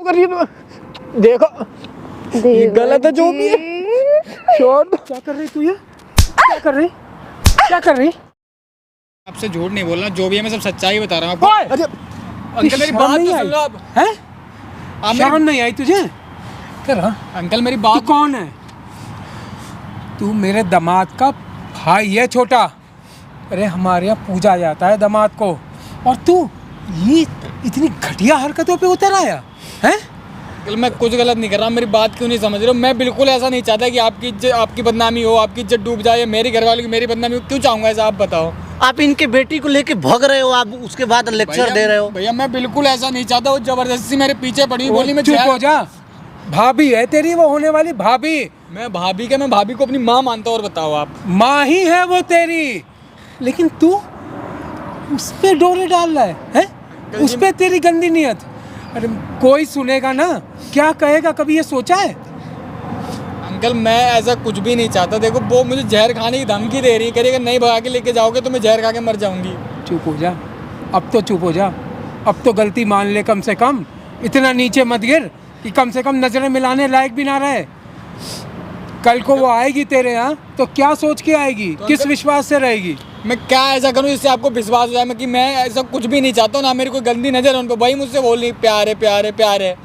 कर रही है तुम? देखो ये गलत है जो भी है। छोड़ दो। क्या कर रही तू? ये क्या कर रही? क्या कर रही? आपसे झूठ नहीं बोलना, जो भी है मैं सब सच्चाई बता रहा हूँ आपको। अरे अंकल मेरी बात तो सुन लो आप। हैं? आप शर्म नहीं आई तुझे? क्या रहा? अंकल मेरी तू बात कौन है? तू मेरे दामाद का भाई है छोटा। अरे हमारे यहाँ पूजा जाता है दामाद को, और तू ये इतनी घटिया हरकतों पे उतर आया हैं? अंकल मैं कुछ गलत नहीं कर रहा, मेरी बात क्यों नहीं समझ रहे हो? मैं बिल्कुल ऐसा नहीं चाहता कि आपकी बदनामी हो, आपकी इज्जत डूब जाए, मेरे घर वालों की मेरी बदनामी हो। क्यों चाहूँगा ऐसा, आप बताओ। आप इनके बेटी को लेके भग रहे हो, आप उसके बाद लेक्चर दे रहे हो। भैया मैं बिल्कुल ऐसा नहीं चाहता, वो जबरदस्ती मेरे पीछे पड़ी बोली मैं चुप हो जा। भाभी है तेरी, वो होने वाली भाभी। मैं भाभी को अपनी माँ मानता हूँ। और बताओ आप। माँ ही है वो तेरी, लेकिन तू उस पे डोरे डाल रहा है? उस पे तेरी गंदी नियत। अरे कोई सुनेगा ना, क्या कहेगा, कभी ये सोचा है? अंकल मैं ऐसा कुछ भी नहीं चाहता। देखो वो मुझे जहर खाने की धमकी दे रही है, कह रही है अगर नहीं भगा के लेके जाओगे तो मैं जहर खा के मर जाऊंगी। चुप हो जा, अब तो चुप हो जा। अब तो गलती मान ले, कम से कम इतना नीचे मत गिर कि कम से कम नजरें मिलाने लायक भी ना रहे। कल को वो आएगी तेरे यहाँ तो क्या सोच के आएगी, तो किस विश्वास से रहेगी? मैं क्या ऐसा करूं जिससे आपको विश्वास हो जाए मैं कि मैं ऐसा कुछ भी नहीं चाहता हूं, ना मेरी कोई गंदी नजर है उन पर। वही मुझसे बोल रही प्यार है प्यार है प्यार है।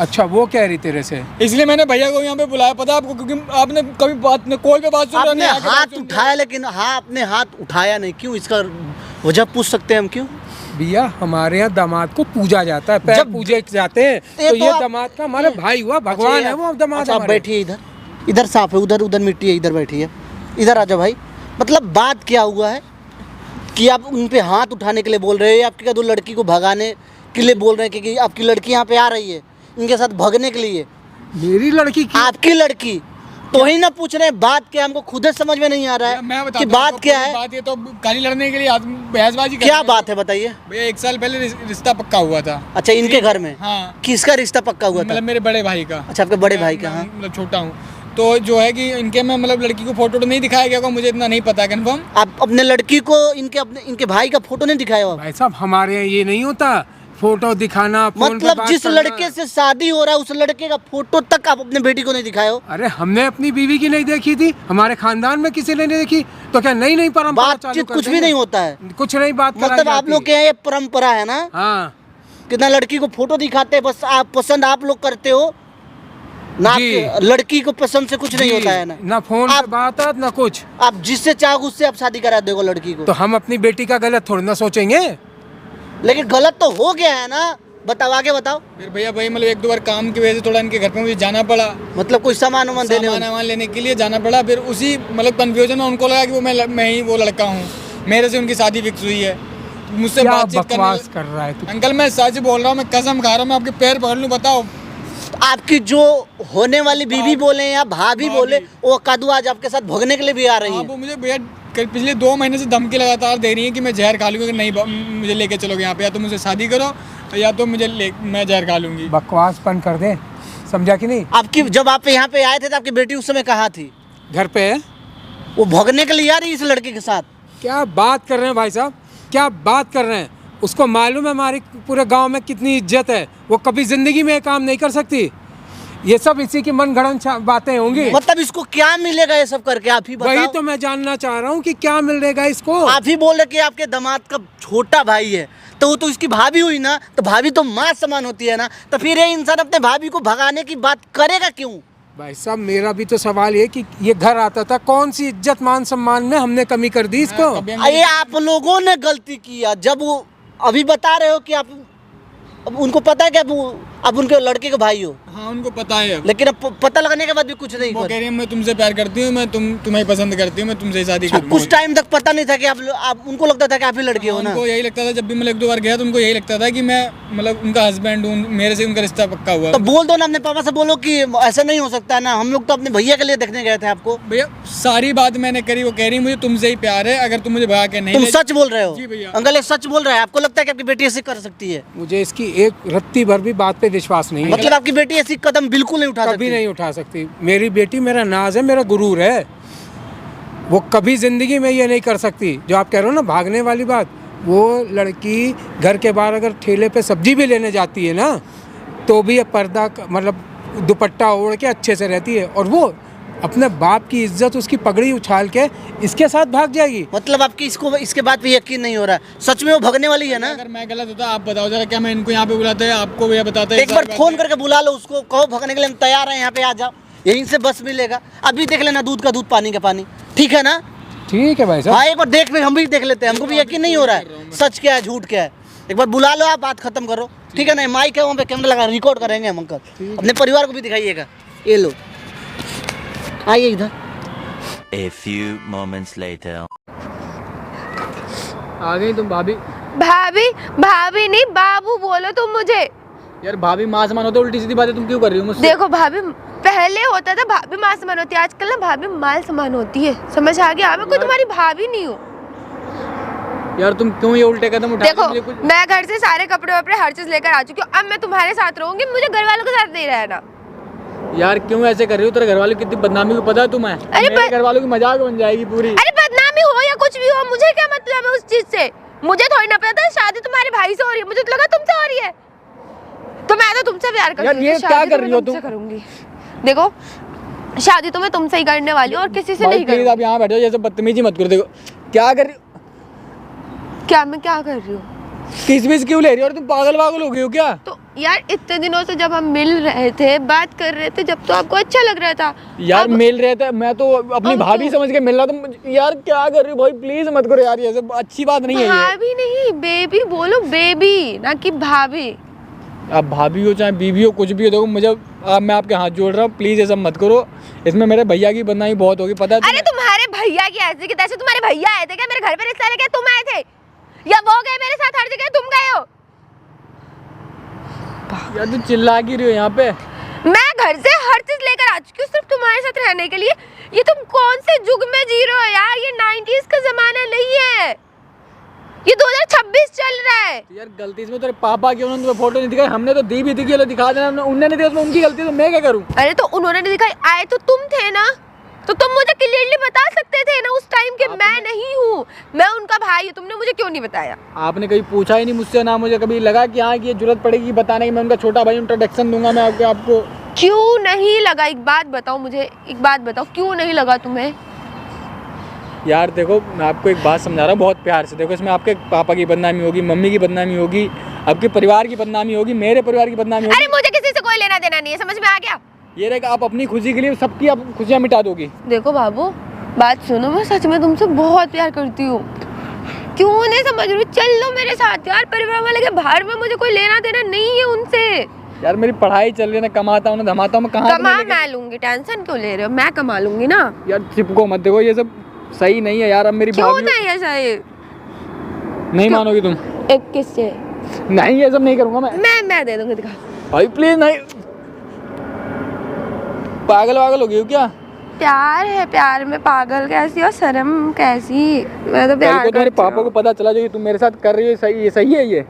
अच्छा वो कह रही तेरे से? इसलिए मैंने भैया को यहाँ पे बुलाया, पता आपको, क्योंकि आपने कभी बात कॉल पे बात सुन आपने हाथ उठाया, लेकिन हाँ आपने हाथ उठाया नहीं, क्यों? इसका वजह पूछ सकते हैं हम? क्यों भैया हमारे यहाँ दामाद को पूजा जाता है, पैर पूजे जाते हैं, तो ये दामाद का हमारा भाई हुआ, भगवान है वो दामाद। आप बैठिए इधर, इधर साफ है, उधर उधर मिट्टी है, इधर बैठिए, इधर आ जाओ भाई। मतलब बात क्या हुआ है कि आप उन पे हाथ उठाने के लिए बोल रहे हैं, आपकी क्या दो लड़की को भगाने के लिए बोल रहे हैं कि आपकी लड़की यहाँ पे आ रही है इनके साथ भगने के लिए? मेरी लड़की की? आपकी लड़की तो ही ना पूछ रहे हैं, बात क्या? हमको खुद समझ में नहीं आ रहा है कि बात क्या है। बात ये तो गाली लड़ने के लिए बहसबाजी क्या बात है बताइए भैया। 1 साल पहले रिश्ता पक्का हुआ था। अच्छा इनके घर में? हाँ। किसका रिश्ता पक्का हुआ था? मतलब मेरे बड़े भाई का। अच्छा आपके बड़े भाई का? हाँ मतलब छोटा हूँ तो जो है कि इनके में मतलब लड़की को फोटो तो नहीं दिखाया गया होगा, मुझे इतना नहीं पता कंफर्म। आप अपने लड़की को इनके भाई का फोटो नहीं दिखाया हो? भाई साहब हमारे यहाँ ये नहीं होता, फोटो दिखाना, फोन पे मतलब बात जिस करना। लड़के से शादी हो रहा है उस लड़के का फोटो तक आप अपने बेटी को नहीं दिखाए हो? अरे हमने अपनी बीवी की नहीं देखी थी, हमारे खानदान में किसी ने नहीं देखी, तो क्या नहीं परंपरा बातचीत कुछ भी नहीं होता है? कुछ नहीं बात मतलब आप लोग के यहाँ ये परंपरा है ना? हाँ। कितना लड़की को फोटो दिखाते हैं, बस आप पसंद आप लोग करते हो ना, लड़की को पसंद से कुछ नहीं होता है ना फोन पे बात है ना कुछ। आप जिससे चाहो उससे आप शादी करा दोगे लड़की को? तो हम अपनी बेटी का गलत थोड़ी ना सोचेंगे। लेकिन गलत तो हो गया है ना, बताओ आगे बताओ। फिर भैया भाई मतलब 1-2 बार काम की वजह से थोड़ा इनके घर पे मुझे जाना पड़ा, मतलब कोई सामान लेने के लिए जाना पड़ा। फिर उसी मतलब कन्फ्यूजन में उनको लगा कि वो मैं ही वो लड़का हूँ, मेरे से उनकी शादी फिक्स हुई है। मुझसे बातचीत बकवास कर रहा है तू? अंकल मैं सच बोल रहा हूँ, मैं कसम खा रहा हूँ, मैं आपके पैर पकड़ लूँ। बताओ आपकी जो होने वाली बीवी बोले या भाभी बोले, वो कद्दू आज आपके साथ भगने के लिए भी आ रही है। वो मुझे भैया पिछले 2 महीने से धमकी लगातार दे रही है कि मैं जहर खा लूँगी, नहीं मुझे लेके चलोगे यहाँ पे, या तो मुझे शादी करो या तो मैं जहर खा लूँगी। बकवास बंद कर दे, समझा कि नहीं? आपकी जब आप यहाँ पे आए थे तो आपकी बेटी उस समय कहाँ थी? घर पे है। वो भगने के लिए आ रही है इस लड़के के साथ? क्या बात कर रहे हैं भाई साहब, क्या बात कर रहे हैं? उसको मालूम है हमारी पूरे गांव में कितनी इज्जत है, वो कभी जिंदगी में काम नहीं कर सकती। ये सब इसी की मन गढ़ंत बातें होंगी। मतलब इसको क्या मिलेगा ये सब करके, आप ही बताओ। वही तो मैं जानना चाह रहा हूँ कि क्या मिलेगा इसको। आप ही बोल रहे कि आपके दामाद का छोटा भाई है, तो वो तो इसकी भाभी हुई ना, तो भाभी तो माँ समान होती है ना, तो फिर ये इंसान अपने भाभी को भगाने की बात करेगा क्यों? भाई साहब मेरा भी तो सवाल ये कि ये घर आता था, कौन सी इज्जत मान सम्मान में हमने कमी कर दी इसको? ये आप लोगों ने गलती किया। जब वो अभी बता रहे हो कि आप अब उनको पता है कि अब उनके लड़के के भाई हो। हाँ उनको पता है, लेकिन अब पता लगने के बाद भी कुछ नहीं। वो कह रही है मैं तुमसे प्यार करती हूँ, मैं तुम्हें पसंद करती हूँ, मैं तुमसे शादी करूँगी। कुछ टाइम तक पता नहीं था कि आप उनको लगता था कि आप ही लड़के हो ना? उनको यही लगता था, जब भी मैं 1-2 बार गया तो उनको यही लगता था कि मैं मतलब उनका हस्बैंड हूँ, मेरे से उनका रिश्ता पक्का हुआ। तो बोल दो ना अपने पापा से, बोलो कि ऐसा नहीं हो सकता ना, हम लोग तो अपने भैया के लिए देखने गए थे आपको। भैया सारी बात मैंने करी, वो कह रही मुझे तुमसे ही प्यार है, अगर तुम मुझे भगा के नहीं। तुम सच बोल रहे हो? जी भैया। अंकल ये सच बोल रहा है? आपको लगता है कि आपकी बेटी ऐसे कर सकती है? मुझे इसकी एक रत्ती भर भी बात पे विश्वास नहीं है। मतलब आपकी बेटी ऐसी कदम बिल्कुल नहीं उठा सकती? कभी नहीं उठा सकती। मेरी बेटी मेरा नाज है, मेरा गुरूर है, वो कभी जिंदगी में ये नहीं कर सकती। जो आप कह रहे हो ना भागने वाली बात, वो लड़की घर के बाहर अगर ठेले पे सब्जी भी लेने जाती है ना, तो भी पर्दा मतलब दुपट्टा ओढ़ के अच्छे से रहती है, और वो अपने बाप की इज्जत, उसकी पगड़ी उछाल के इसके साथ भाग जाएगी। मतलब आपकी इसको इसके बाद भी यकीन नहीं हो रहा है, सच में वो भगने वाली है ना? अगर मैं गलत होता आप बताओ जरा, क्या मैं इनको यहाँ पे बुलाते हैं, आपको भैया बताते हैं? एक बार फोन करके बुला लो उसको, कहो भगने के लिए हम तैयार हैं, यहाँ पे आ जाओ, यहीं से बस मिलेगा। अभी देख लेना, दूध का दूध पानी का पानी, ठीक है ना? ठीक है भाई साहब। हाँ एक बार देख ले, हम भी देख लेते हैं, हमको भी यकीन नहीं हो रहा है सच क्या है झूठ क्या है। एक बार बुला लो, आप बात खत्म करो, ठीक है ना? माइक है वहाँ पे, कैमरा लगा, रिकॉर्ड करेंगे हम अंकल, अपने परिवार को भी दिखाइएगा। ये लो, आइए इधर। A few moments later. आ गई तुम भाभी? भाभी भाभी नहीं, बाबू बोलो तुम मुझे। यार भाभी माँ समान होते, उल्टी सीधी बातें तुम क्यों कर रही हो मुझसे? देखो भाभी, पहले होता था भाभी माँ समान होती है, आजकल ना भाभी माल समान होती है, समझ आ गया? मैं कोई तुम्हारी भाभी नहीं हूँ। यार तुम क्यों ये उल्टे कदम उठा देखो रही हो? कुछ मैं घर से सारे कपड़े वपड़े हर चीज लेकर आ चुकी हूँ, अब मैं तुम्हारे साथ रहूंगी, मुझे घर वालों के साथ नहीं रहना। यार क्यों ऐसे कर रही हो? तेरे घर वालों की कितनी बदनामी को पता है तुम्हें? अरे मेरे घर वालों की मजाक बन जाएगी पूरी। अरे बदनामी हो या कुछ भी हो, मुझे क्या मतलब है उस चीज से? मुझे थोड़ी ना पता था शादी तुम्हारे भाई से हो रही है, मुझे तो लगा तुमसे हो रही है, तो मैं तो तुमसे प्यार करती हूँ। यार ये तो क्या शादी कर तो रही मैं हो तुमसे तुम? करूंगी। देखो शादी तो मैं तुमसे ही करने वाली हूँ और किसी से भाई नहीं प्लीज करूंगी। आप यहाँ बैठो, जैसे बदतमीजी मत करो। देखो क्या कर रही हो? क्या मैं क्या कर रही हूँ? किसमिस क्यों ले रही हो? और तुम पागल वागल हो गई हो क्या? तो यार इतने दिनों से जब हम मिल रहे थे, बात कर रहे थे, जब तो आपको अच्छा लग रहा था। यार अब- मिल रहे थे, मैं तो अपनी अब भाभी तो- समझ के मिल रहा था। यार क्या कर रही हो भाई? प्लीज मत करो यार, ये सब अच्छी बात नहीं है ये। भाभी नहीं, बेबी बोलो, बेबी ना कि भाभी। अब भाभी हो चाहे बीवी हो, कुछ भी हो, देखो मुझे अब मैं आपके हाथ जोड़ रहा हूँ, प्लीज ये सब मत करो। इसमें मेरे भैया की बदनामी बहुत होगी, पता है अरे तुम्हारे भैया की ऐसे की तैसे, तुम्हारे भैया आए थे क्या मेरे घर पे रिश्ता लेके? तुम आए थे या वो गए मेरे साथ हर जगह? तुम गए हो? यार तू चिल्ला क्यों रही हो यहाँ पे? मैं घर से हर चीज लेकर आ चुकी हूँ सिर्फ तुम्हारे साथ रहने के लिए। ये तुम कौन से युग में जी रहे हो यार? ये 90s का जमाना नहीं है, ये 2026 चल रहा है। तो यार गलती से तेरे पापा की उन्होंने तुम्हें फोटो नहीं दिखाई, हमने तो दी भी थी, चलो दिखा देना, उन्होंने नहीं दिया, उसमें उनकी गलती, तो मैं क्या करूँ? अरे तो उन्होंने नहीं दिखाई, आए तो तुम थे ना, तो तुम मुझे क्लियरली बता सकते थे ना उस टाइम कि मैं नहीं हूँ, मैं उनका भाई हूँ। तुमने मुझे क्यों नहीं बताया? आपने कभी पूछा ही नहीं मुझसे, ना मुझे कभी लगा कि हाँ कि ये जरूरत पड़ेगी बताने की, मैं उनका छोटा भाई, इंट्रोडक्शन दूंगा मैं आपको। क्यों नहीं लगा? एक बात बताओ मुझे, एक बात बताओ, क्यों नहीं लगा तुम्हें? यार देखो मैं आपको एक बात समझा रहा हूँ बहुत प्यार से। देखो इसमें आपके पापा की बदनामी होगी, मम्मी की बदनामी होगी, आपके परिवार की बदनामी होगी, मेरे परिवार की बदनामी होगी। अरे मुझे किसी से कोई लेना देना नहीं है, समझ में आ गया? ये रहेगा आप अपनी खुशी के लिए सबकी आप खुशियाँ मिटा दोगी। देखो बाबू, बात सुनो, मैं सच में तुमसे बहुत प्यार करती हूँ, क्यों नहीं समझ रही? चल लो मेरे साथ यार, परिवार वाले के बाहर में मुझे कोई लेना देना नहीं है उनसे। यार मेरी पढ़ाई चल रही है ना, कमाता हूँ ना धमाता हूँ, मैं कहाँ कमा मैं लूंगी, टेंशन क्यों ले रहे हो? मैं कमा लूंगी ना। यार चिपको मत, देखो ये सब सही नहीं है यार। अब मेरी क्यों भाभी नहीं ऐसा? ये नहीं मानोगी तुम? एक किससे? नहीं ये सब नहीं करूँगा मैं दे दूंगी, दिखा। भाई प्लीज नहीं, पागल वागल हो गई हो क्या? प्यार है, प्यार में पागल कैसी और शर्म कैसी? मैं तो कल प्यार को तुम्हारे करती पापा को हूँ। पता चला जो ये तुम मेरे साथ कर रही हो, ये सही है ये?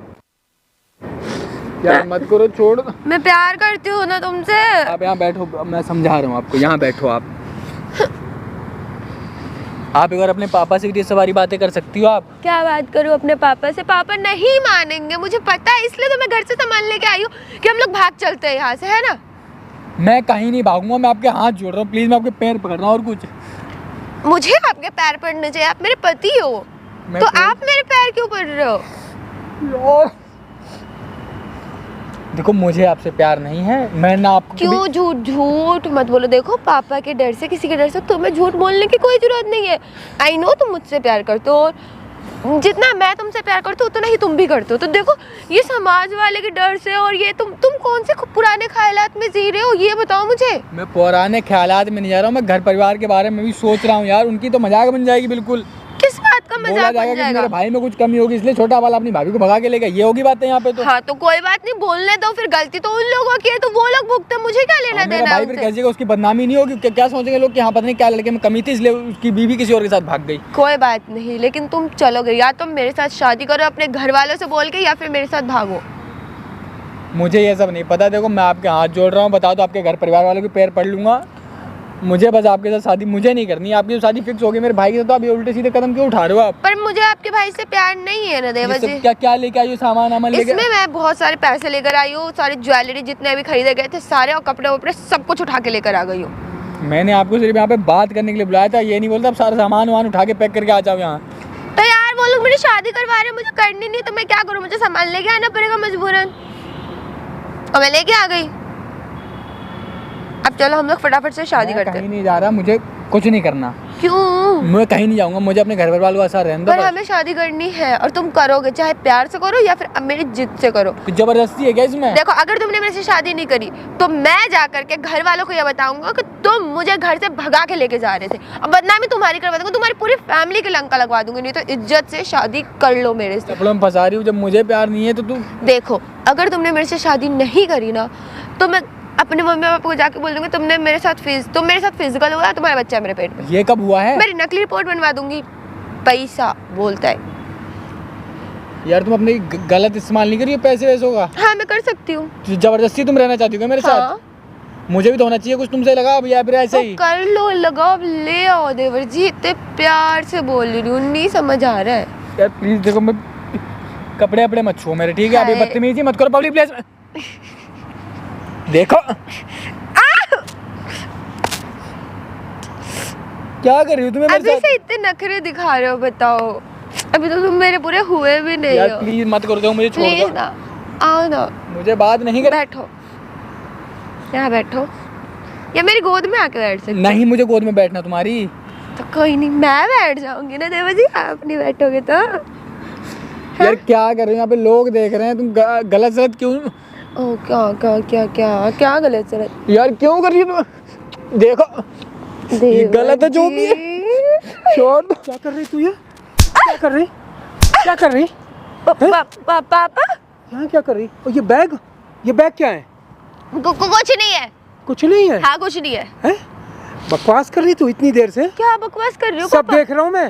यार मत करो, छोड़। मैं प्यार करती हूँ ना तुमसे। आप यहाँ बैठो, मैं समझा रहा हूँ आपको, यहाँ बैठो आप। आप एक बार अपने पापा से भी सवारी बातें कर सकती हो आप। क्या बात करूँ अपने पापा से? पापा नहीं मानेंगे, मुझे पता है, इसलिए तो मैं घर से सामान लेके आई हूँ कि हम लोग भाग चलते हैं यहाँ से, है ना? मैं कहीं नहीं भागूंगा, मैं आपके हाथ जोड़ रहा हूँ, प्लीज मैं आपके पैर पकड़ रहा हूँ और कुछ। मुझे आपके पैर पड़ने चाहिए, आप मेरे पति हो, मैं तो तो- आप मेरे पैर क्यों पड़ रहे हो? यार देखो मुझे आपसे प्यार नहीं है, मैं ना आपको क्यों झूठ झूठ मत बोलो। देखो पापा के डर से, किसी के डर से तुम्हें झूठ बोलने की कोई जरूरत नहीं है। आई नो तुम मुझसे प्यार करते हो, और जितना मैं तुमसे प्यार करती हूँ उतना ही तुम भी करते हो। तो देखो ये समाज वाले के डर से, और ये तुम कौन से पुराने ख्यालात में जी रहे हो, ये बताओ मुझे। मैं पुराने ख्यालात में नहीं जा रहा हूँ, मैं घर परिवार के बारे में भी सोच रहा हूँ यार। उनकी तो मजाक बन जाएगी बिल्कुल। किस बात का बोला मजाक जाएगा बन कि मेरे जाएगा? भाई में कुछ कमी होगी इसलिए छोटा वाला अपनी भाभी को भगा के ले गया, ये होगी बातें यहाँ पे तो। हाँ तो कोई बात नहीं, बोलने दो, फिर गलती तो उन लोगों की है तो वो लोग भुगते, मुझे क्या लेना और मेरा देना है भाई फिर उनसे? कैसे उसकी बदनामी नहीं होगी? क्या सोचेंगे लोग कि हाँ पता नहीं क्या लड़के में कमी थी इसलिए उसकी बीवी किसी और के साथ भाग गई। कोई बात नहीं, लेकिन तुम चलोगे या तुम मेरे साथ शादी करो अपने घर वालों से बोल के, या फिर मेरे साथ भागो। मुझे ये सब नहीं पता। देखो मैं आपके हाथ जोड़ रहा हूँ, बता दो आपके घर परिवार वालों के पैर पड़ लूंगा, मुझे बस आपके साथ शादी मुझे नहीं करनी, आपकी तो शादी फिक्स हो गई मेरे भाई के साथ, तो आप ये उल्टे सीधे कदम क्यों उठा रहे हो आप? पर मुझे आपके भाई से प्यार नहीं है ना देवर ये सब जी। क्या क्या लेके आई हो, सामान वामान लेके? इसमें मैं बहुत सारे पैसे लेकर आई हूँ, सारी ज्वेलरी जितने भी खरीदे गए थे सारे, और कपड़े वपड़े सब कुछ उठा के लेकर आ गई हूँ। मैंने आपको सिर्फ यहाँ पे बात करने के लिए बुलाया था, ये नहीं बोलता आप सारा सामान वामान उठा के पैक करके आ जाओ यहाँ। तो यार वो लोग मेरी शादी करवा रहे हैं, मुझे करनी नहीं, तो मैं क्या करूँ? मुझे सामान लेके आना पड़ेगा मजबूरन, और मैं लेके आ गई। अब चलो हम लोग फटाफट से शादी मैं करते कहीं हैं। नहीं जा रहा, मुझे कुछ नहीं करना, क्यों? मैं कहीं नहीं जाऊंगा, मुझे अपने घर वालों के साथ रहने दो पर बस। हमें शादी करनी है, और तुम करोगे चाहे प्यार से करो या फिर अब मेरी जिद से करो। कुछ जबरदस्ती है क्या इसमें? देखो अगर तुमने मेरे से शादी नहीं करी तो मैं जा करके घर वालों को ये बताऊंगा कि तुम मुझे घर से भगा के लेके जा रहे थे। अब बदनामी तुम्हारी करवा दूंगा, तुम्हारी पूरी फैमिली के लंका लगवा दूंगी, नहीं तो इज्जत से शादी कर लो मेरे से। कपड़ों में फंसा रही हूँ, जब मुझे प्यार नहीं है तो तू। देखो अगर तुमने मेरे से शादी नहीं करी ना तो मैं अपने मम्मी पापा को जाके बोल दूंगी तुम मेरे साथ फिजिकल हुआ, तुम्हारा बच्चा है मेरे पेट में। ये कब हुआ है? मेरी नकली रिपोर्ट बनवा दूंगी। पैसा बोलता है। यार तुम अपने गलत इस्तेमाल नहीं करिए पैसे वैसों का। हाँ मैं कर सकती हूँ। जबरदस्ती तुम रहना चाहती हो क्या मेरे हाँ। साथ? मुझे भी तो होना चाहिए कुछ तुमसे लगा अब, या फिर ऐसे तो ही? कर लो, लगाओ, ले आओ देवर जी, इतने प्यार से बोल रही हूँ, नहीं समझ आ रहा है। यार प्लीज देखो, मैं कपड़े वपड़े मत छुओ मेरे, ठीक है? अभी हाय। बदतमीजी मत करो पब्लिक प्लेस में। देखो क्या कर रही हो तुम्हें मेरे अभी साथ? से इतने नखरे दिखा रहे हो, बताओ अभी तो तुम मेरे पूरे हुए भी नहीं यार हो। प्लीज मत करो, देखो मुझे छोड़ प्लीज दो, ना, आओ ना, मुझे बात नहीं कर। बैठो, यहाँ बैठो, या मेरी गोद में आके बैठ सकते हो। नहीं मुझे गोद में बैठना तुम्हारी। तो कोई नहीं, मैं बैठ जाऊंगी ना देवर जी, आप नहीं बैठोगे तो। यार क्या कर रहे हो, यहाँ पे लोग देख रहे हैं, तुम गलत सलत क्यों? ओ क्या क्या क्या क्या क्या गलत सलत? यार क्यों कर रही हो तुम? देखो ये गलत है जो भी है, छोड़ दो। क्या कर रही तू? ये क्या कर रही? क्या कर रही? पापा यहाँ क्या कर रही? और ये बैग क्या है? कुछ नहीं है। कुछ नहीं है? हाँ कुछ नहीं है। हैं? बकवास कर रही तू इतनी देर से? क्या बकवास कर रही हो सब पापा? देख रहा हूँ मैं।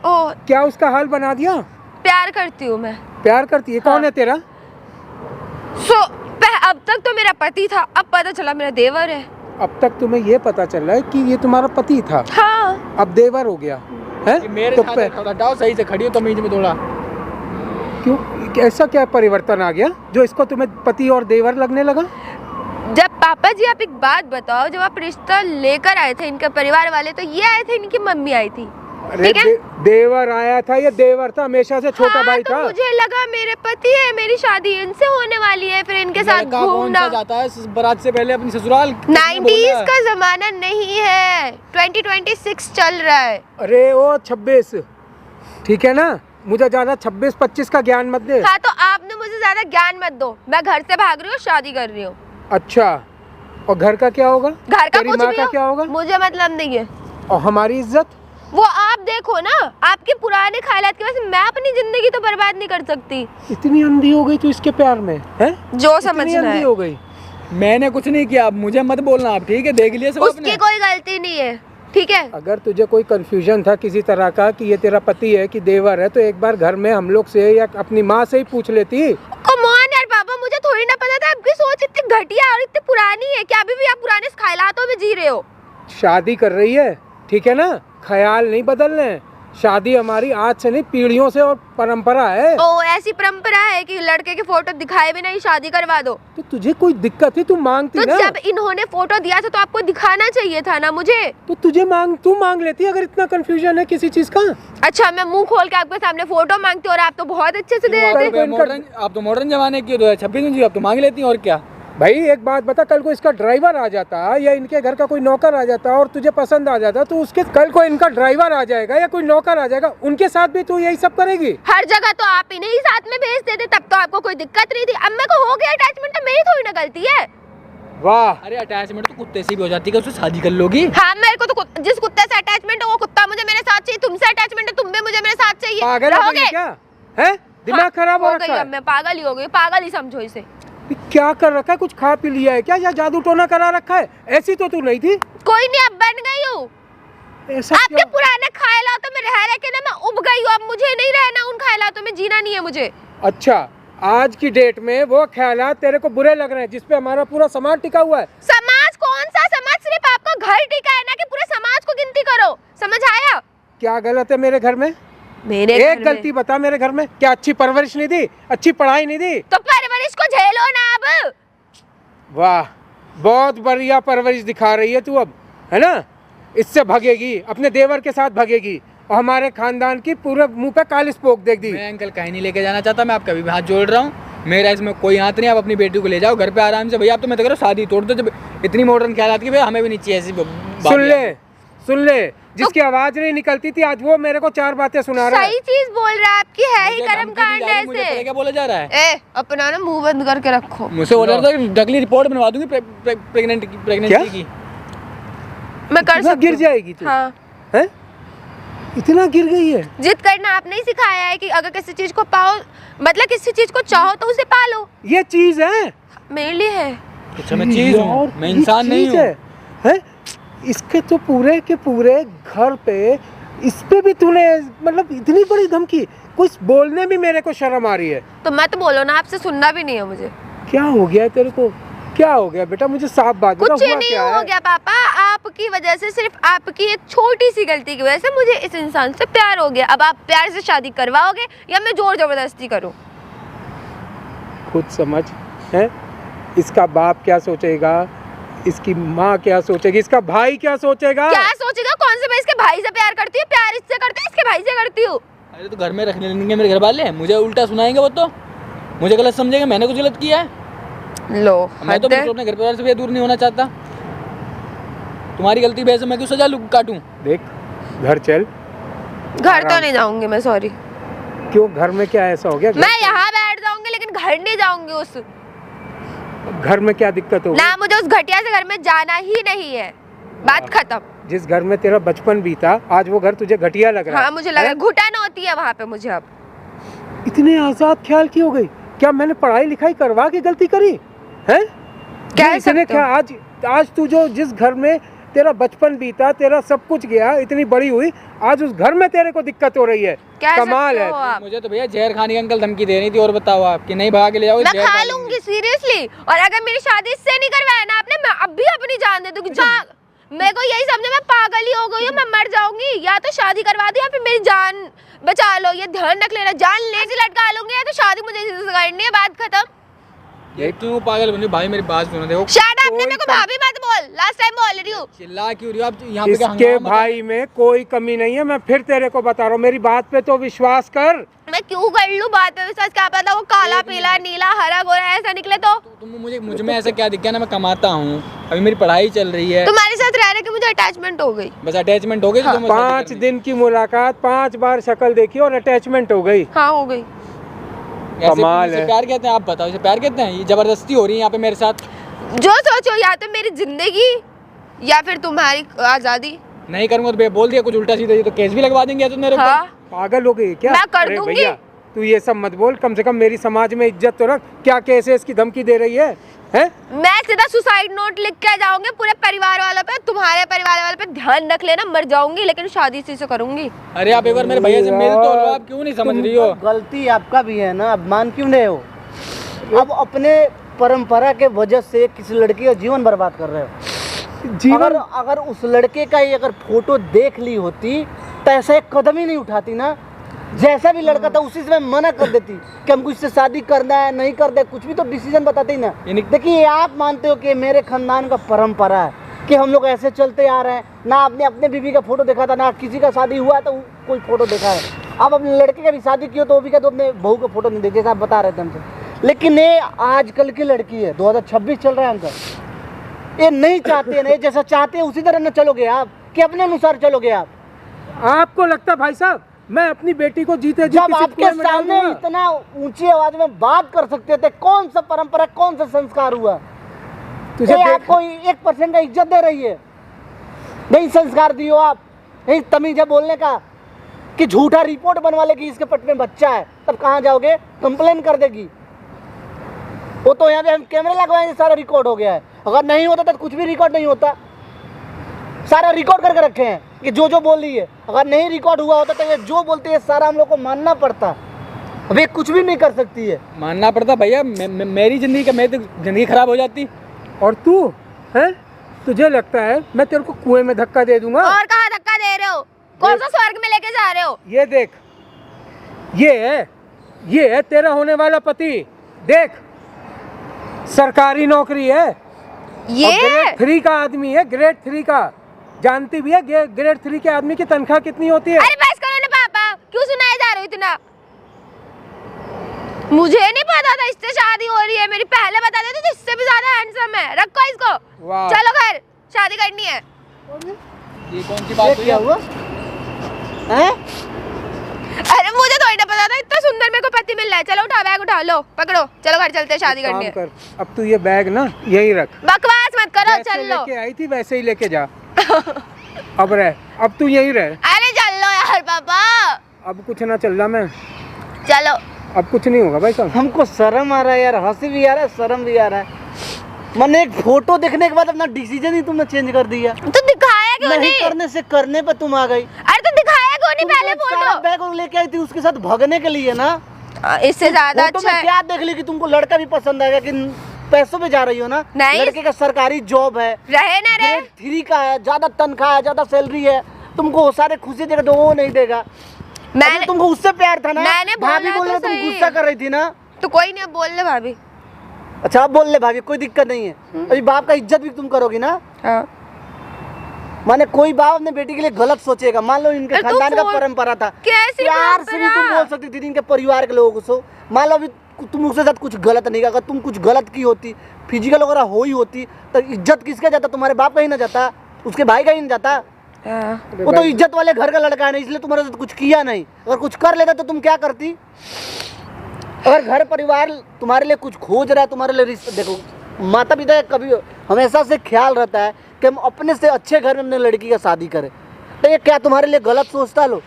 ओ क्या उसका हाल बना दिया? प्यार करती हूँ मैं। प्यार करती है? कौन है तेरा? अब तक तो मेरा पति था, अब पता चला मेरा देवर है। अब तक तुम्हें ये पता चल रहा है कि ये तुम्हारा पति था, हाँ अब देवर हो गया है? मेरे तो साथ हटाओ, सही से खड़ी हो तमीज में थोड़ा। क्यों? ऐसा क्या परिवर्तन आ गया जो इसको तुम्हें पति और देवर लगने लगा? जब पापा जी आप एक बात बताओ, जब आप रिश्ता लेकर आए थे इनके परिवार वाले, तो ये आए थे, इनकी मम्मी आई थी, अरे ठीक है? देवर आया था, ये देवर था, हमेशा से छोटा हाँ, भाई तो था। मुझे लगा मेरे पति है, मेरी शादी इनसे होने वाली है, फिर इनके साथ लड़का कौन घूमना। सा जाता है बारात से पहले अपनी ससुराल? 90s का जमाना नहीं है, 2026 चल रहा है। अरे ओ 26, ठीक है ना? मुझे ज्यादा 26-25 का ज्ञान मत दे। हाँ तो आपने मुझे ज्यादा ज्ञान मत दो, मैं घर से भाग रही हूँ, शादी कर रही हूँ। अच्छा, और घर का क्या होगा? घर का तेरी कुछ माँ भी का हो, क्या होगा? मुझे मतलब नहीं है। और हमारी इज्जत? वो आप देखो ना, आपके पुराने ख्यालात की वजह से मैं अपनी जिंदगी तो बर्बाद नहीं कर सकती। इतनी अंधी हो गई तू इसके प्यार में, हैं? जो इतनी समझना अंधी है। हो गई। मैंने कुछ नहीं किया, मुझे मत बोलना आप, ठीक है? देख लिया सब उसकी आपने। कोई गलती नहीं है, ठीक है? अगर तुझे कोई कंफ्यूजन था किसी तरह का कि ये तेरा पति है कि देवर है, तो एक बार घर में हम लोग से या अपनी माँ से ही पूछ लेती। कम ऑन यार पापा, मुझे थोड़ी ना पता था आपकी सोच इतनी घटिया और इतनी पुरानी है कि अभी भी आप पुराने ख्यालातों में जी रहे हो। शादी कर रही है, ठीक है ना? ख्याल नहीं बदलने हैं। शादी हमारी आज से नहीं, पीढ़ियों से और परंपरा है। ओ ऐसी परंपरा है कि लड़के के फोटो दिखाए भी नहीं शादी करवा दो। तो तुझे कोई दिक्कत है? तू मांगती तो ना। जब इन्होंने फोटो दिया था तो आपको दिखाना चाहिए था ना मुझे। तो तू मांग लेती अगर इतना कंफ्यूजन है किसी चीज का। अच्छा मैं मुंह खोल के आपके सामने फोटो मांगती हूँ और आप तो बहुत अच्छे से दे देते। आप तो मॉडर्न जमाने की 2026 में, आप तो मांग लेती हैं और क्या। भाई एक बात बता, कल को इसका ड्राइवर आ जाता या इनके घर का कोई नौकर आ जाता और तुझे पसंद आ जाता, तो उसके कल को इनका ड्राइवर आ जाएगा या कोई नौकर आ जाएगा, उनके साथ भी तू यही सब करेगी? हर जगह तो आप इन्हें ही साथ में भेज देते, तब तो आपको कोई दिक्कत नहीं थी। अब मेरे को हो गया अटैचमेंट, तो मेरी थोड़ी ना गलती है। वाह, अरे अटैचमेंट तो कुत्ते से भी हो जाती है, उससे शादी कर लोगी। हाँ मेरे को तो जिस कुत्ते से अटैचमेंट है वो कुत्ता मुझे मेरे साथ चाहिए, तुमसे अटैचमेंट है तुम भी मुझे मेरे साथ चाहिए। पागल हो गई है क्या? है दिमाग खराब हो गई, रखा अब मैं पागल ही हो गई, पागल ही समझो इसे। है? क्या कर रखा है? कुछ खा पी लिया है क्या या जादू टोना करा रखा है? ऐसी तो तू नहीं थी। कोई नहीं, अब बन गई हूँ। ऐसा आपके क्या? पुराने ख्यालातों में रह रह के ना मैं उब गई हूँ, अब मुझे नहीं रहना उन ख्यालातों में, जीना नहीं है मुझे। अच्छा, आज की डेट में वो ख्यालात तेरे को बुरे लग रहे हैं जिसपे हमारा पूरा समाज टिका हुआ है। समाज कौन सा समाज? सिर्फ आपका घर घर टिका है ना कि पूरे समाज को गिनती करो, समझ आया? क्या गलत है मेरे घर में? मेरे एक घर गलती बता मेरे घर में। क्या अच्छी परवरिश नहीं दी, अच्छी पढ़ाई नहीं दी? तो परवरिश को झेलो ना अब। वाह, बहुत बढ़िया परवरिश दिखा रही है तू अब, है ना? इससे भगेगी, अपने देवर के साथ भगेगी और हमारे खानदान की पूरे मुंह पे कालिस पोक देख दी। मैं अंकल कहीं नहीं लेके जाना चाहता, मैं आपका भी हाथ जोड़ रहा हूँ, मेरा इसमें कोई हाथ नहीं। आप अपनी बेटी को ले जाओ घर पे आराम से। भैया आप तो मैं तो कह रहा हूँ शादी तोड़ दो, जब इतनी मॉडर्न ख्यालात की, भैया हमें भी नहीं चाहिए ऐसी सुन ले, जिसकी आवाज नहीं निकलती थी आज वो मेरे को 4 बातें सुना रहा है। सही चीज बोल रहा है, आपकी है ही कर्म कांड ऐसे। क्या बोला जा रहा है? ए, अपना ना मुंह बंद करके रखो। मुझसे बोल रहा था नकली रिपोर्ट बनवा दूंगी प्रेगनेंसी की। मैं कर इतना सकती गिर हूँ। जाएगी तू? हाँ, हैं? इतना गिर गई है? जिद करना आपने ही सिखाया है कि अगर किसी चीज को पाओ, मतलब किसी चीज को चाहो तो उसे पालो। ये चीज है? मेरे लिए है। अच्छा मैं चीज हूँ, मैं इंसान नहीं हूँ। हैं? इसके तो पूरे के पूरे घर पे इस पे भी तूने मतलब इतनी बड़ी धमकी, कुछ बोलने भी मेरे को शर्म आ रही है। तो मत बोलो ना, आपसे सुनना भी नहीं है मुझे। क्या हो गया तेरे को? क्या हो गया बेटा, मुझे साफ बात बता, कुछ हुआ नहीं क्या हो है? गया पापा, आपकी वजह से, सिर्फ आपकी एक छोटी सी गलती की वजह से मुझे इस इंसान से प्यार हो गया। अब आप प्यार से शादी करवाओगे या मैं जोर जबरदस्ती करूं? खुद समझ है, इसका बाप क्या सोचेगा, इसकी माँ क्या सोचेगी, इसका भाई क्या सोचेगा? क्या सोचेगा? कौन से मैं इसके भाई से प्यार करती हूँ? प्यार इससे करती हूँ, इसके भाई से करती हूँ। अरे तो घर में रखने लेंगे मेरे घर वाले, मुझे उल्टा सुनाएंगे वो, तो मुझे गलत समझेंगे, मैंने कुछ गलत किया है। लो, मैं तो बिल्कुल अपने घर परिवार से भी दूर नहीं होना चाहता। तुम्हारी गलती वजह से मैं क्यों सजा काटूं? देख, घर चल। घर तो नहीं जाऊंगी मैं, सॉरी। क्यों, घर में क्या ऐसा हो गया? मैं यहाँ बैठ जाऊंगी लेकिन घर नहीं जाऊंगी। उस घर में क्या दिक्कत हो गई? ना, मुझे उस घटिया से घर में जाना ही नहीं है, बात खत्म। जिस घर में तेरा बचपन बीता, आज वो घर तुझे घटिया लग रहा है? हाँ, मुझे लगा घुटन होती है वहाँ पे मुझे अब। इतने आजाद ख्याल की हो गई? क्या मैंने पढ़ाई लिखाई करवा के गलती करी है? कह सकते हो। आज तू जो जिस घर में तेरा बचपन बीता, तेरा सब कुछ गया, इतनी बड़ी हुई, आज उस घर में तेरे को दिक्कत हो रही है। कमाल है। आप। मुझे तो भैया जहर खाने की अंकल धमकी दे रही थी, और बताओ आप कि नहीं भाग के ले जाओगे, मैं जहर खा खा लूंगी सीरियसली। और अगर मेरी शादी इससे नहीं करवाया ना आपने, मैं अब भी अपनी जान दे दूंगी। मेरे को यही समझे मैं पागल ही हो गई हूँ, मैं मर जाऊंगी। या तो शादी करवा दो या फिर मेरी जान बचा लो, ये ध्यान रख लेना। जान ले से लटका लूंगी या तो शादी मुझे इसी से करनी है, बात खत्म। ये क्यों पागल बन रही हो? भाई मेरी बात सुनो, देखो शट अप, मेरे को भाभी मत बोल, लास्ट टाइम बोल रही हूँ। चिल्ला क्यों रही हो आप यहाँ पे? क्या इसके हंगामा भाई में कोई कमी नहीं है, मैं फिर तेरे को बता रहा हूँ, मेरी बात पे तो विश्वास कर। मैं क्यों कर लूँ बात पे विश्वास? क्या पता वो काला पीला नीला हरा गोरा ऐसा निकले तो। तुम मुझ में ऐसा क्या दिख गया ना? मैं कमाता हूँ, अभी मेरी पढ़ाई चल रही है, तुम्हारे साथ रहने की मुझे अटैचमेंट हो गई। बस अटैचमेंट हो गई। हाँ। 5 दिन की मुलाकात, 5 बार शक्ल देखी और अटैचमेंट हो गई। हाँ, हो गई। कमाल है। प्यार कहते हैं? आप बताओ, इसे प्यार कहते हैं? ये जबरदस्ती हो रही है यहाँ पे मेरे साथ। जो सोचो, या तो मेरी जिंदगी या फिर तुम्हारी आजादी। नहीं करूँगा तो बोल दिया कुछ उल्टा सीधा, ये तो केस भी लगवा देंगे तो मेरे ऊपर। हाँ, पागल हो गई क्या? मैं कर अरे दूंगी। भैया तू ये सब मत बोल, कम से कम मेरी समाज में इज्जत तो रख। क्या केस है इसकी धमकी दे रही है? हैं? मैं सीधा सुसाइड नोट लिख के जाऊंगी पूरे परिवार वालों पे। तुम्हारे परिवार वालों पे ध्यान रख लेना, मर जाऊंगी लेकिन शादी इसी से करूंगी। अरे आप एक बार मेरे भैया से मिल तो लो, आप क्यों नहीं समझ रही हो? गलती आपका भी है ना, अब मान क्यों रहे हो? अब अपने परंपरा के वजह से किसी लड़की का जीवन बर्बाद कर रहे हो। जीवन अगर उस लड़के का ही अगर फोटो देख ली होती तो ऐसा एक कदम ही नहीं उठाती ना। जैसा भी लड़का था उसी से मैं मना कर देती कि हमको इससे शादी करना है, नहीं करना है, कुछ भी तो डिसीजन बताते ही ना। देखिए, आप मानते हो कि मेरे खानदान का परंपरा है कि हम लोग ऐसे चलते आ रहे हैं, ना आपने अपने बीवी का फोटो देखा था, ना किसी का शादी हुआ तो कोई फोटो देखा है। आप अपने लड़के का भी शादी किया तो वो भी क्या, तो अपने बहू का फोटो नहीं देखे, आप बता रहे थे हमसे। लेकिन ये आजकल की लड़की है, 2026 चल रहा है अंकल, ये नहीं चाहते ना, जैसा चाहते हैं उसी तरह न चलोगे आप, कि अपने अनुसार चलोगे आप। आपको लगता है भाई साहब मैं अपनी बेटी को जीते जी जब आपके सामने इतना ऊंची आवाज में बात कर सकते थे, कौन सा परंपरा, कौन सा संस्कार हुआ? तुझे आपको 1% का इज्जत दे रही है, नहीं संस्कार दियो आप, नहीं तमीज है बोलने का कि झूठा रिपोर्ट बनवा लेगी इसके पेट में बच्चा है, तब कहाँ जाओगे? कंप्लेन कर देगी वो तो। यहाँ पे हम कैमरे लगवाएंगे, सारा रिकॉर्ड हो गया है। अगर नहीं होता तो कुछ भी रिकॉर्ड नहीं होता, सारा रिकॉर्ड करके रखे हैं कि जो जो बोल रही है। अगर नहीं रिकॉर्ड हुआ होता तो ये जो बोलती है सारा हम लोग को मानना पड़ता। अब ये कुछ भी नहीं कर सकती है। मानना पड़ता भैया, मेरी जिंदगी का, मेरी तो जिंदगी खराब हो जाती। और तू है तुझे लगता है मैं तेरे को कुएं में धक्का दे दूंगा? और कहाँ धक्का दे रहे हो? कौन सा स्वर्ग में लेके जा रहे हो? ये देख, ये है तेरा होने वाला पति। देख, सरकारी नौकरी है, ये ग्रेड 3 का आदमी है, ग्रेड 3 का। जानती भी है ग्रेड 3 के आदमी की तनख्वाह कितनी होती है? अरे बस करो ना पापा, क्यों सुनाए जा रहे हो इतना? मुझे नहीं पता था इससे शादी हो रही है मेरी, पहले बता देते तो इससे भी ज्यादा हैंडसम है। रखो इसको, वाह। चलो घर, शादी करनी है। ये कौन सी बात क्या हुआ हैं? अरे मुझे थोड़ी ना पता था इतना सुंदर मेरे को पति मिल रहा है। चलो उठा, बैग उठा लो, पकड़ो, चलो घर चलते हैं, शादी काम करनी है। कर, अब तू ये बैग ना यहीं रख। बकवास मत करो, जैसे चल लो। लेके आई थी वैसे ही लेके जा। अब रह, अब तू यहीं रह। अरे चल लो यार पापा, अब कुछ ना चल रहा मैं, चलो। अब कुछ नहीं होगा भाई साहब। हमको शर्म आ रहा है यार, हंसी भी आ रहा है, शर्म भी आ रहा है। मैंने एक फोटो देखने के बाद अपना डिसीजन ही तुमने चेंज कर दिया। तू दिखाया क्यों नहीं नहीं? करने से करने पे तुम आ गई। अरे तू दिखाया क्यों नहीं पहले फोटो? बैग लेके आई थी उसके साथ भगने के लिए ना। इससे ज्यादा फोटो अच्छा में है। क्या देख ली कि तुमको लड़का भी पसंद आएगा कि पैसों पे जा रही हो ना? नहीं। लड़के का सरकारी जॉब है, रहे ना रहे। ग्रेड 3 का है, ज्यादा तनख्वाह है, ज्यादा सैलरी है, तुमको वो सारे खुशी देगा तो वो नहीं देगा। मैंने तुमको उससे प्यार था ना? मैंने बोला भाभी तो बोलने तुम सही। गुस्सा कर रही थी ना? तो कोई नहीं, अब बोल ले भाभी। अच्छा अब बोल ले भाभी, कोई दिक्कत नहीं है। अभी बाप का इज्जत भी तुम करोगी ना? हाँ। माने कोई बाप अपने बेटी के लिए गलत सोचेगा। मान लो इनके अरे तू खानदान का फोन- परंपरा था, कैसी प्यार से भी तुम परंपरा? बोल सकती थी इनके परिवार के लोगों को। मान लो अभी तुम उसके साथ कुछ गलत नहीं किया, अगर तुम कुछ गलत की होती, फिजिकल वगैरह हो ही होती, तो इज्जत किसका जाता? तुम्हारे बाप का ही ना जाता, उसके भाई का ही नहीं जाता। हाँ। वो तो इज्जत वाले घर का लड़का है ना, इसलिए तुम्हारे साथ कुछ किया नहीं। अगर कुछ कर लेता तो तुम क्या करती? अगर घर परिवार तुम्हारे लिए कुछ खोज रहा है, तुम्हारे लिए रिश्ता, देखो माता पिता का कभी हमेशा से ख्याल रहता है कि हम अपने से अच्छे घर में अपने लड़की का शादी करें। तो ये क्या तुम्हारे लिए गलत सोचता? लो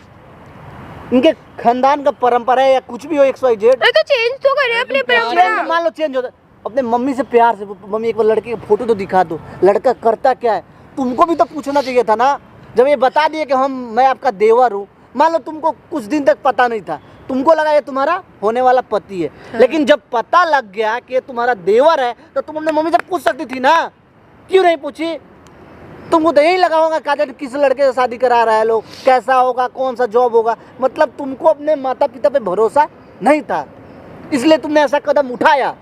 इनके खानदान का परंपरा है या कुछ भी हो, XYZ। अरे तो चेंज तो करे अपनी परंपरा। मान लो चेंज होता, अपने मम्मी से प्यार से, मम्मी एक बार लड़के की फोटो तो दिखा दो, लड़का करता क्या है। तुमको भी तो पूछना चाहिए था ना, जब ये बता दिए कि मैं आपका देवर हूँ। मान लो तुमको कुछ दिन तक पता नहीं था, तुमको लगा ये तुम्हारा होने वाला पति है। लेकिन जब पता लग गया कि ये तुम्हारा देवर है, तो तुम अपने मम्मी से पूछ सकती थी ना, क्यों नहीं पूछी? तुमको तो यही लगा होगा काजल किस लड़के से शादी करा रहा है, लोग कैसा होगा, कौन सा जॉब होगा। मतलब तुमको अपने माता पिता पे भरोसा नहीं था, इसलिए तुमने ऐसा कदम उठाया।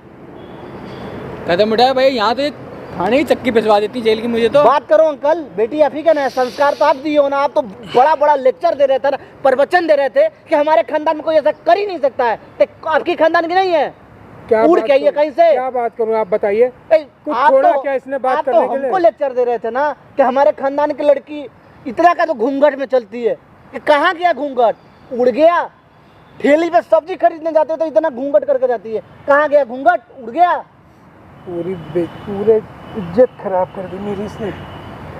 कदम उठाया भाई, यहाँ तो थाने की चक्की पिसवा देती जेल की मुझे तो। बात करो अंकल, बेटी आप ही का ना संस्कार तो आप दिए हो ना। आप तो बड़ा बड़ा लेक्चर दे रहे थे ना, प्रवचन दे रहे थे कि हमारे खानदान में कोई ऐसा कर ही नहीं सकता है। तो आपकी खानदान की नहीं है, क्या उड़ बात के आइए करूं? कहीं से। क्या बात करूं आप बताइए? कुछ आप छोड़ा तो- क्या इसने बात आप तो करने के लिए? हमको लेक्चर दे रहे थे ना कि हमारे खानदान की लड़की इतना का तो घूंघट में चलती है। कि कहाँ गया घूंघट? उड़ गया। ठेली पे सब्जी खरीदने जाते तो इतना घूंघट करके जाती है, कहाँ गया घूंघट? उड़ गया। पूरे इज्जत खराब कर दी मेरी इसने।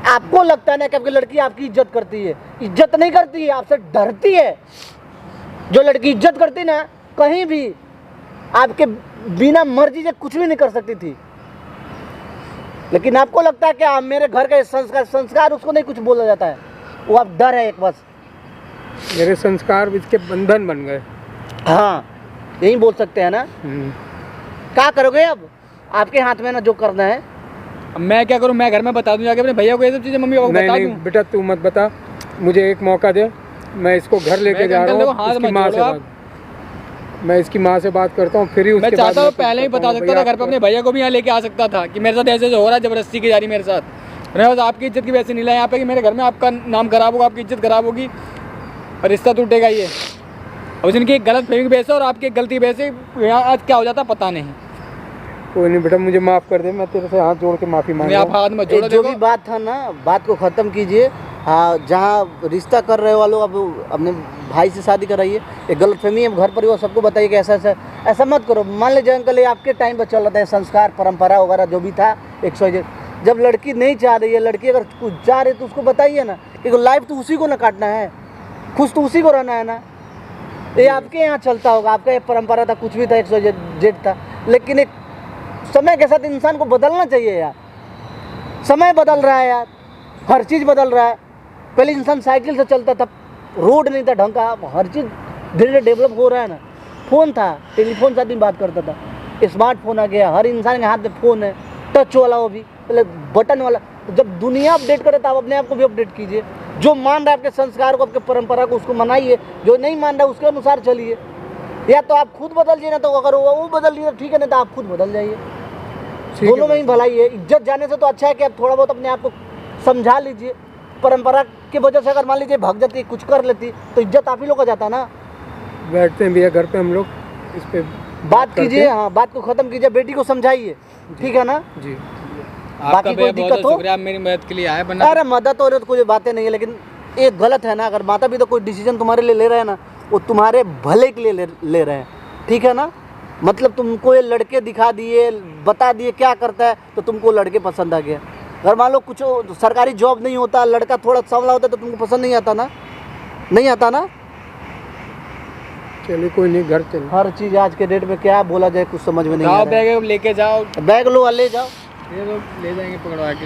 आपको लगता है ना कि आपकी लड़की आपकी इज्जत करती है? इज्जत नहीं करती है, आपसे डरती है। जो लड़की इज्जत करती ना, कहीं भी आपके बिना मर्जी से कुछ भी नहीं कर सकती थी। लेकिन आपको लगता है कि आप मेरे घर का संस्कार उसको नहीं कुछ बोला जाता है, वो आप डर है एक बस। मेरे संस्कार इसके बंधन बन गए। हाँ यही बोल सकते हैं ना। क्या करोगे अब? आपके हाथ में ना जो करना है। अब मैं क्या करूँ? मैं घर में बता दूँ जाके अपने भैया को ये सब चीज़ें, मम्मी पापा को नहीं बता नहीं दूँ? बेटा तू मत बता, मुझे एक मौका दे, मैं इसको घर लेके मैं जा अंकल रहा देखो, हूँ। हाथ इसकी मत माँ से जोड़ो आप। बात, मैं इसकी माँ से बात करता हूँ, फिर ही मैं उसके बाद चाहता हूँ मैं पहले ही पूछता बता हूँ, सकता था, भैया घर पे अपने भैया को भी यहाँ लेके आ सकता था कि मेरे साथ ऐसे हो रहा है, जबरदस्ती की जा रही मेरे साथ। मैं बस आपकी इज्जत की वजह से नहीं लाया यहाँ पे कि मेरे घर में आपका नाम खराब होगा, आपकी इज्जत खराब होगी और रिश्ता टूटेगा ये। अब इनकी एक गलत फहमी की वजह से और आपकी एक गलती वजह से यहाँ आज क्या हो जाता पता नहीं। कोई नहीं बेटा, मुझे माफ़ कर दे, मैं तेरे से हाथ जोड़ के माफ़ी मांग रहा आप हूँ। हाथ मत जोड़ो। जो देखो भी बात था ना, बात को ख़त्म कीजिए। हाँ जहाँ रिश्ता कर रहे वालों, अब अपने भाई से शादी कराइए। एक गलतफहमी है, घर परिवार सबको बताइए कि ऐसा मत करो। मान लीजिए अंकल ये आपके टाइम पर चल रहा था, संस्कार परंपरा वगैरह जो भी था 100। जब लड़की नहीं चाह रही है, लड़की अगर कुछ चाह रही है तो उसको बताइए ना कि लाइफ तो उसी को ना काटना है, खुश तो उसी को रहना है ना। ये आपके यहाँ चलता होगा, आपका ये परंपरा था, कुछ भी था, 100 था। लेकिन एक समय के साथ इंसान को बदलना चाहिए यार। समय बदल रहा है यार, हर चीज़ बदल रहा है। पहले इंसान साइकिल से चलता था, रोड नहीं था ढंग का, अब हर चीज़ धीरे धीरे डेवलप हो रहा है ना। फ़ोन था, टेलीफोन से आदमी बात करता था, स्मार्टफोन आ गया, हर इंसान के हाथ में फ़ोन है, टच वाला हो भी, पहले बटन वाला। तो जब दुनिया अपडेट करे तो आप अपने आप को भी अपडेट कीजिए। जो मान रहा है आपके संस्कार को, आपके परंपरा को, उसको मनाइए। जो नहीं मान रहा है उसके अनुसार चलिए। या तो आप खुद बदल जाइए ना, तो अगर वो बदल लिए तो ठीक है, नहीं तो आप खुद बदल जाइए। दोनों में ही भलाई है। इज्जत जाने से तो अच्छा है कि आप थोड़ा बहुत अपने आप को समझा लीजिए। परंपरा की वजह से अगर मान लीजिए भाग जाती, कुछ कर लेती, तो इज्जत आप ही लोग का जाता ना। बैठते हैं भैया घर पे हम लोग, इस पे बात कीजिए, हाँ बात को खत्म कीजिए, बेटी को समझाइए, ठीक है ना। जी। आपका बाकी कोई भैया दिक्कत बहुत हो? शुक्रिया, आप मेरी मदद के लिए आए, वरना अरे मदद हो रही तो कोई बातें नहीं है, लेकिन एक गलत है ना। अगर माता पिता कोई डिसीजन तुम्हारे लिए ले रहे हैं ना, वो तुम्हारे भले के लिए ले रहे हैं, ठीक है ना। मतलब तुमको ये लड़के दिखा दिए, बता दिए क्या करता है, तो तुमको लड़के पसंद आ गया। अगर मान लो कुछ सरकारी जॉब नहीं होता, लड़का थोड़ा सांवला होता, तो तुमको पसंद नहीं आता ना, नहीं आता ना। चलिए कोई नहीं, घर चलो। हर चीज़ आज के डेट में क्या बोला जाए कुछ समझ में नहीं आ जाओ रहा है। बैग लेके जाओ, बैग लो और ले जाओ। ये लोग ले जाएंगे पकड़वा के।